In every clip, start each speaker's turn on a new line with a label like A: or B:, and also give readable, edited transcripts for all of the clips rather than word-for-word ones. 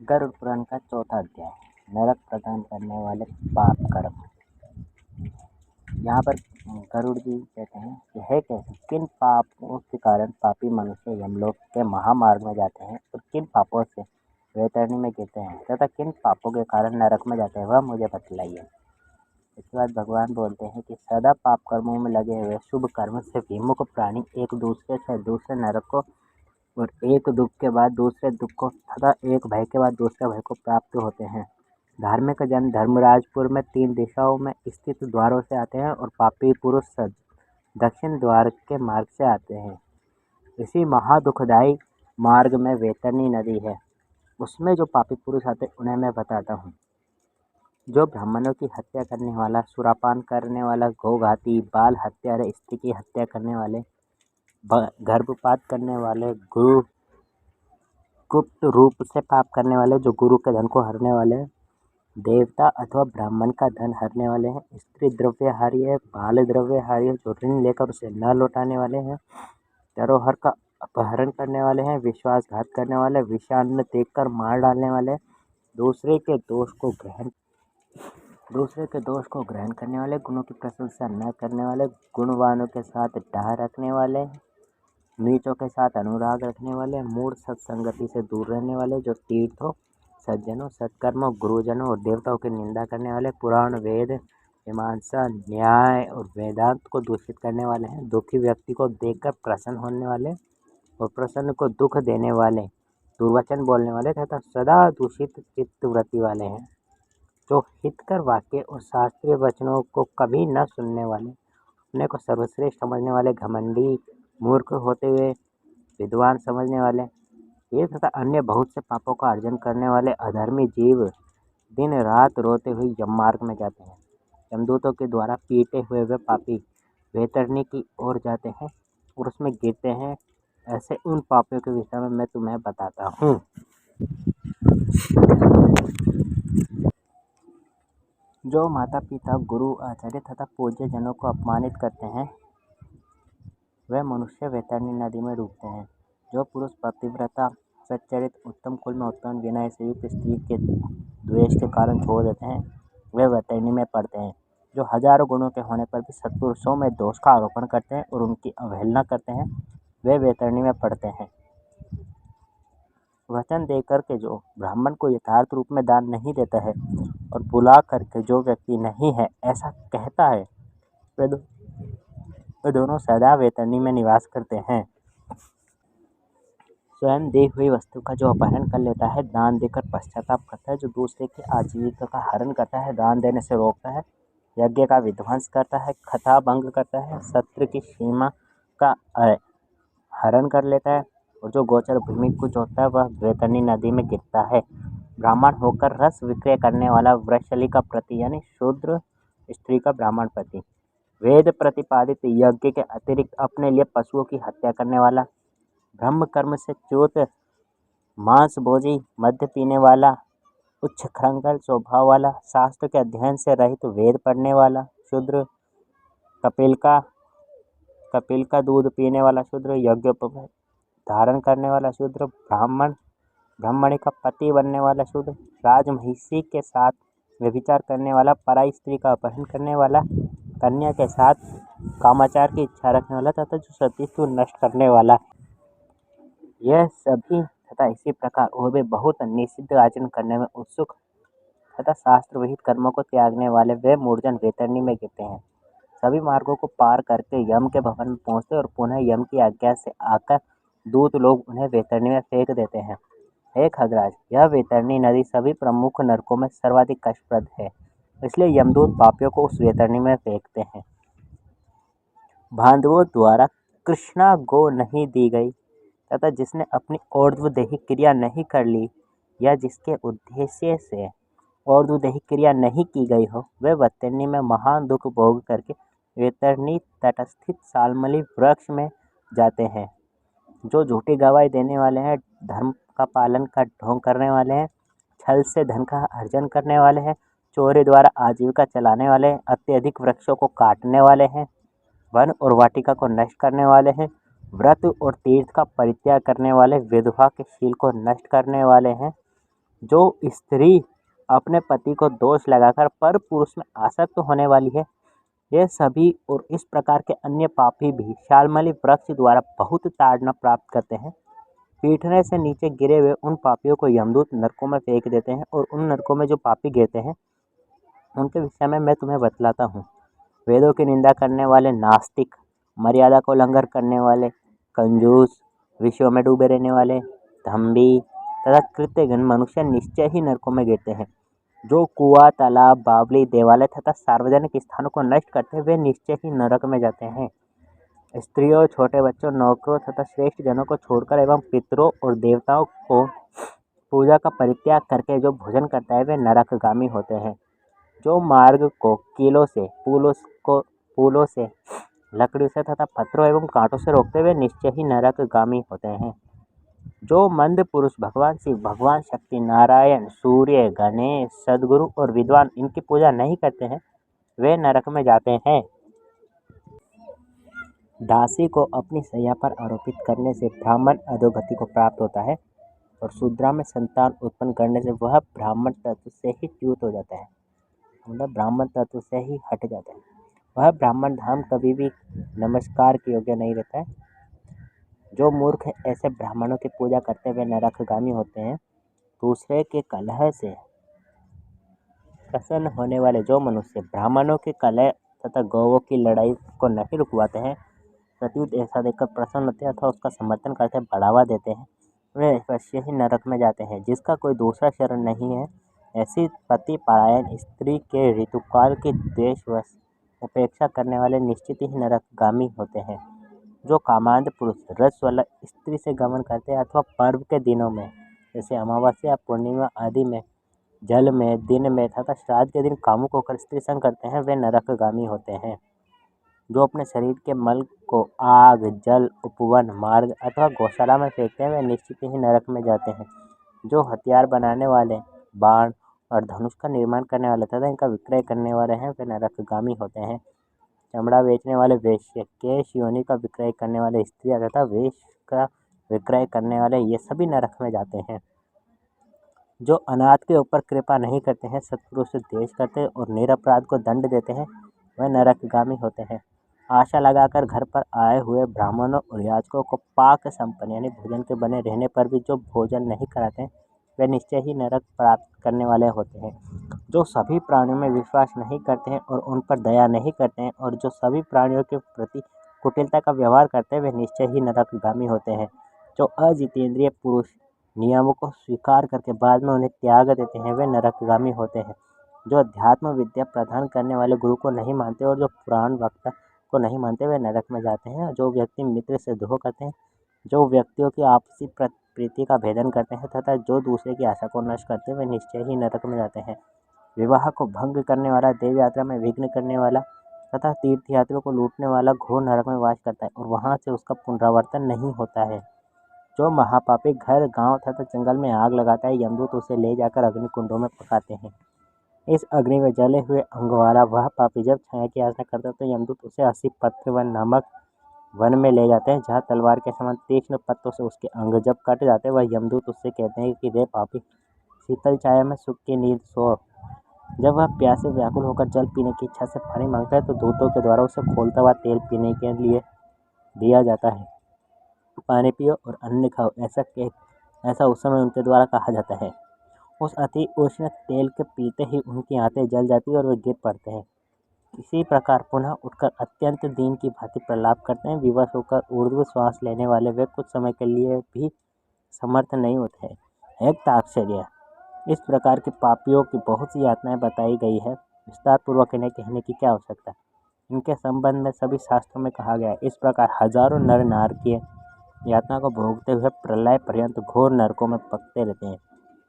A: गरुड़ पुराण का चौथा अध्याय नरक प्रदान करने वाले पाप कर्म। यहाँ पर गरुड़ जी कहते हैं कि है कैसे किन पापों के कारण पापी मनुष्य यमलोक के महामार्ग में जाते हैं और किन पापों से वैतरणी में गिरते हैं तथा किन पापों के कारण नरक में जाते हैं वह मुझे बतलाइए। इसके बाद भगवान बोलते हैं कि सदा पाप कर्मों में लगे हुए शुभ कर्म से विमुख प्राणी एक दूसरे से दूसरे नरक को और एक दुख के बाद दूसरे दुख को तथा एक भय के बाद दूसरे भय को प्राप्त होते हैं। धार्मिक जन धर्मराजपुर में 3 दिशाओं में स्थित द्वारों से आते हैं और पापी पुरुष दक्षिण द्वार के मार्ग से आते हैं। इसी महादुखदायी मार्ग में वैतरणी नदी है, उसमें जो पापी पुरुष आते उन्हें मैं बताता हूँ। जो ब्राह्मणों की हत्या करने वाला, सुरापान करने वाला, गोघाती, बाल हत्यारे, स्त्री की हत्या करने वाले, गर्भपात करने वाले, गुप्त रूप से पाप करने वाले, जो गुरु के धन को हरने वाले हैं, देवता अथवा ब्राह्मण का धन हरने वाले हैं, स्त्री द्रव्यहारी है, बाल द्रव्यहारी है, जो ऋण लेकर उसे न लौटाने वाले हैं, धरोहर का अपहरण करने वाले हैं, विश्वासघात करने वाले, विषान्न देखकर मार डालने वाले, दूसरे के दोष को ग्रहण करने वाले, गुणों की प्रशंसा न करने वाले, गुणवानों के साथ डाह रखने वाले, नीचों के साथ अनुराग रखने वाले, मूढ़ सत्संगति से दूर रहने वाले, जो तीर्थों, सज्जनों, सत्कर्मों, गुरुजनों और देवताओं की निंदा करने वाले, पुराण, वेद, मीमांसा, न्याय और वेदांत को दूषित करने वाले हैं, दुखी व्यक्ति को देखकर प्रसन्न होने वाले और प्रसन्न को दुख देने वाले, दुर्वचन बोलने वाले तथा सदा दूषित चित्तवृत्ति वाले हैं, जो हितकर वाक्य और शास्त्रीय वचनों को कभी न सुनने वाले, अपने को सर्वश्रेष्ठ समझने वाले, घमंडी, मूर्ख होते हुए विद्वान समझने वाले, ये तथा अन्य बहुत से पापों का अर्जन करने वाले अधर्मी जीव दिन रात रोते हुए यम मार्ग में जाते हैं। यमदूतों के द्वारा पीटे हुए वे पापी वैतरणी की ओर जाते हैं और उसमें गिरते हैं। ऐसे उन पापियों के विषय में मैं तुम्हें बताता हूँ। जो माता पिता, गुरु, आचार्य तथा पूज्य जनों को अपमानित करते हैं वे मनुष्य वैतरणी नदी में डूबते हैं। जो पुरुष पतिव्रता, सच्चरित, उत्तम कुल में उत्पन्न, विनय से युक्त स्त्री के द्वेष के कारण छोड़ देते हैं वे वैतरणी में पड़ते हैं। जो हजारों गुणों के होने पर भी सत्पुरुषों में दोष का आरोपण करते हैं और उनकी अवहेलना करते हैं वे वैतरणी में पड़ते हैं। वचन देकर के जो ब्राह्मण को यथार्थ रूप में दान नहीं देता है और बुला करके जो व्यक्ति नहीं है ऐसा कहता है वे दोनों सदा वैतरणी में निवास करते हैं। स्वयं दी हुई वस्तु का जो अपहरण कर लेता है, दान देकर पश्चाताप करता है, जो दूसरे की आजीविका का हरण करता है, दान देने से रोकता है, यज्ञ का विध्वंस करता है, कथा भंग करता है, सत्र की सीमा का हरण कर लेता है और जो गोचर भूमि को जोतता है वह वैतरणी नदी में गिरता है। ब्राह्मण होकर रस विक्रय करने वाला, वृषली का प्रति यानी शूद्र स्त्री का ब्राह्मण पति, वेद प्रतिपादित यज्ञ के अतिरिक्त अपने लिए पशुओं की हत्या करने वाला, ब्रह्म कर्म से च्युत, मांस भोजी, मद्य पीने वाला, उच्छृंखल स्वभाव वाला, शास्त्र के अध्ययन से रहित वेद पढ़ने वाला शूद्र, कपिल का दूध पीने वाला शूद्र, यज्ञोपवीत धारण करने वाला शूद्र, ब्राह्मणी का पति बनने वाला शूद्र, राजमहिषी के साथ व्यभिचार करने वाला, पराई स्त्री का अपहरण करने वाला, कन्या के साथ कामाचार की इच्छा रखने वाला तथा जो सतीत्व नष्ट करने वाला, यह सभी तथा इसी प्रकार और भी बहुत निषिद्ध आचरण करने में उत्सुक तथा शास्त्र विहित कर्मों को त्यागने वाले वे मूर्जन वैतरणी में गिरते हैं। सभी मार्गों को पार करके यम के भवन में पहुँचते और पुनः यम की आज्ञा से आकर दूत लोग उन्हें वैतरणी में फेंक देते हैं। हे खगराज, यह वैतरणी नदी सभी प्रमुख नरकों में सर्वाधिक कष्टप्रद है, इसलिए यमदूत पापियों को उस वैतरणी में फेंकते हैं। बांधवों द्वारा कृष्णा गो नहीं दी गई तथा जिसने अपनी ऊर्ध्वदेही क्रिया नहीं कर ली या जिसके उद्देश्य से ऊर्ध्वदेही क्रिया नहीं की गई हो वे वैतरणी में महान दुख भोग करके वैतरणी तटस्थित सालमली वृक्ष में जाते हैं। जो झूठी गवाही देने वाले हैं, धर्म का पालन का ढोंग करने वाले हैं, छल से धन का अर्जन करने वाले हैं, चोरी द्वारा आजीविका चलाने वाले हैं, अत्यधिक वृक्षों को काटने वाले हैं, वन और वाटिका को नष्ट करने वाले हैं, व्रत और तीर्थ का परित्याग करने वाले, विधवा के शील को नष्ट करने वाले हैं, जो स्त्री अपने पति को दोष लगाकर पर पुरुष में आसक्त होने वाली है, ये सभी और इस प्रकार के अन्य पापी भी शाल्मली वृक्ष द्वारा बहुत ताड़ना प्राप्त करते हैं। पीटने से नीचे गिरे हुए उन पापियों को यमदूत नरकों में फेंक देते हैं और उन नरकों में जो पापी गिरते हैं उनके विषय में मैं तुम्हें बतलाता हूँ। वेदों की निंदा करने वाले नास्तिक, मर्यादा को उल्लंघन करने वाले, कंजूस, विषयों में डूबे रहने वाले, दंभी तथा कृत्यघ्न मनुष्य निश्चय ही नरकों में गिरते हैं। जो कुआं, तालाब, बावली, देवालय तथा सार्वजनिक स्थानों को नष्ट करते हैं वे निश्चय ही नरक में जाते हैं। स्त्रियों, छोटे बच्चों, नौकरों तथा श्रेष्ठ जनों को छोड़कर एवं पितरों और देवताओं को पूजा का परित्याग करके जो भोजन करता है वे नरकगामी होते हैं। जो मार्ग को कीलों से, पुलों से, लकड़ियों से तथा पत्थरों एवं कांटों से रोकते हुए निश्चय ही नरकगामी होते हैं। जो मंद पुरुष भगवान शिव, भगवान शक्ति, नारायण, सूर्य, गणेश, सद्गुरु और विद्वान इनकी पूजा नहीं करते हैं वे नरक में जाते हैं। दासी को अपनी सैया पर आरोपित करने से ब्राह्मण अधोगति को प्राप्त होता है और शूद्रा में संतान उत्पन्न करने से वह ब्राह्मण तत्व से ही च्युत हो जाता है, मतलब ब्राह्मण तत्व से ही हट जाता है। वह ब्राह्मण धाम कभी भी नमस्कार के योग्य नहीं रहता है। जो मूर्ख ऐसे ब्राह्मणों की पूजा करते हुए नरकगामी होते हैं। दूसरे के कलह से प्रसन्न होने वाले जो मनुष्य ब्राह्मणों के कलह तथा गौओं की लड़ाई को नहीं रुकवाते हैं, प्रत्युत ऐसा देखकर प्रसन्न होते हैं अथवा उसका समर्थन करते बढ़ावा देते हैं, वे अवश्य ही नरक में जाते हैं। जिसका कोई दूसरा शरण नहीं है, ऐसी पति परायण स्त्री के ऋतुकाल की द्वेषवश उपेक्षा करने वाले निश्चित ही नरकगामी होते हैं। जो कामांध पुरुष रस वाला स्त्री से गमन करते हैं अथवा पर्व के दिनों में जैसे अमावस्या, पूर्णिमा आदि में जल में, दिन में तथा श्राद्ध के दिन कामुक होकर स्त्री संग करते हैं वे नरकगामी होते हैं। जो अपने शरीर के मल को आग, जल, उपवन, मार्ग अथवा गौशाला में फेंकते हैं वे निश्चित ही नरक में जाते हैं। जो हथियार बनाने वाले, बाण और धनुष का निर्माण करने वाले तथा इनका विक्रय करने वाले हैं वे नरकगामी होते हैं। चमड़ा बेचने वाले वेश्य, केश योनि का विक्रय करने वाले स्त्रियाँ तथा वेश का विक्रय करने वाले ये सभी नरक में जाते हैं। जो अनाथ के ऊपर कृपा नहीं करते हैं, सत्पुरुष से द्वेष करते हैं और निरपराध को दंड देते हैं वह नरकगामी होते हैं। आशा लगाकर घर पर आए हुए ब्राह्मणों और याचकों को पाक संपन्न यानी भोजन के बने रहने पर भी जो भोजन नहीं कराते हैं वे निश्चय ही नरक प्राप्त करने वाले होते हैं। जो सभी प्राणियों में विश्वास नहीं करते हैं और उन पर दया नहीं करते हैं और जो सभी प्राणियों के प्रति कुटिलता का व्यवहार करते हैं वे निश्चय ही नरकगामी होते हैं। जो अजितेंद्रिय पुरुष नियमों को स्वीकार करके बाद में उन्हें त्याग देते हैं वे नरकगामी होते हैं। जो अध्यात्म विद्या प्रदान करने वाले गुरु को नहीं मानते और जो पुराण वक्ता को नहीं मानते वे नरक में जाते हैं। जो व्यक्ति मित्र से द्रोह करते हैं, जो व्यक्तियों की आपसी प्रीति का भेदन करते हैं तथा जो दूसरे की आशा को नष्ट करते हैं वे निश्चय ही नरक में जाते हैं। विवाह को भंग करने वाला, देव यात्रा में विघ्न करने वाला तथा तीर्थयात्रियों को लूटने वाला घोर नरक में वास करता है और वहाँ से उसका पुनरावर्तन नहीं होता है। जो महापापी घर, गांव तथा जंगल में आग लगाता है, यमदूत उसे ले जाकर अग्नि कुंडों में पकाते हैं। इस अग्नि में जले हुए अंग वाला वह पापी जब छाया की याचना करता है तो यमदूत उसे 80 पत्र वन नामक वन में ले जाते हैं, जहाँ तलवार के समान तीक्ष्ण पत्तों से उसके अंग जब कट जाते हैं वह यमदूत उससे कहते हैं कि रे पापी, शीतल छाया में सुख की नींद सो। जब वह प्यासे व्याकुल होकर जल पीने की इच्छा से पानी मांगता है तो दूतों के द्वारा उसे खोलता हुआ तेल पीने के लिए दिया जाता है। पानी पियो और अन्न खाओ, ऐसा उस समय उनके द्वारा कहा जाता है। उस अति उष्ण तेल के पीते ही उनकी आंखें जल जाती है और वे गिर पड़ते हैं। इसी प्रकार पुनः उठकर अत्यंत दीन की भांति प्रलाप करते हैं। विवश होकर ऊर्ध्व श्वास लेने वाले वे कुछ समय के लिए भी समर्थ नहीं होते हैं। एक तात्पर्य, इस प्रकार के पापियों की बहुत सी यातनाएं बताई गई है, विस्तार पूर्वक इन्हें कहने की क्या आवश्यकता। इनके संबंध में सभी शास्त्रों में कहा गया है। इस प्रकार हजारों नर नारकीय यातना को भोगते हुए प्रलय पर्यंत घोर नरकों में पकते रहते हैं।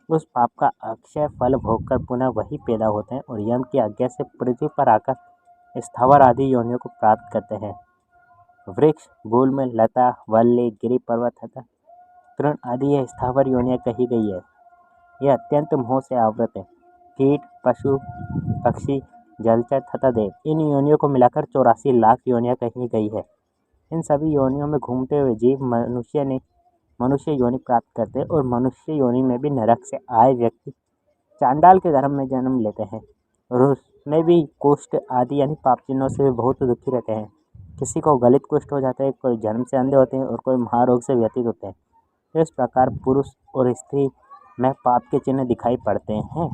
A: उस पाप का अक्षय फल भोगकर पुनः वही पैदा होते हैं और यम की आज्ञा से पृथ्वी पर आकर स्थावर आदि योनियों को प्राप्त करते हैं। वृक्ष, गुल्म, लता, वल्ली, गिरि पर्वत तथा तृण आदि यह स्थावर योनियाँ कही गई है। यह अत्यंत मोह से आवृत है। कीट, पशु, पक्षी, जलचर तथा देव इन योनियों को मिलाकर 84 लाख योनियाँ कही गई है। इन सभी योनियों में घूमते हुए जीव मनुष्य योनि प्राप्त करते हैं और मनुष्य योनि में भी नरक से आए व्यक्ति चांडाल के धर्म में जन्म लेते हैं और उसमें भी कुष्ठ आदि यानी पाप चिन्हों से बहुत दुखी रहते हैं। किसी को गलित कुष्ठ हो जाता है, कोई जन्म से अंधे होते हैं और कोई महारोग से व्यतीत होते हैं। इस प्रकार पुरुष और स्त्री में पाप के चिन्ह दिखाई पड़ते हैं।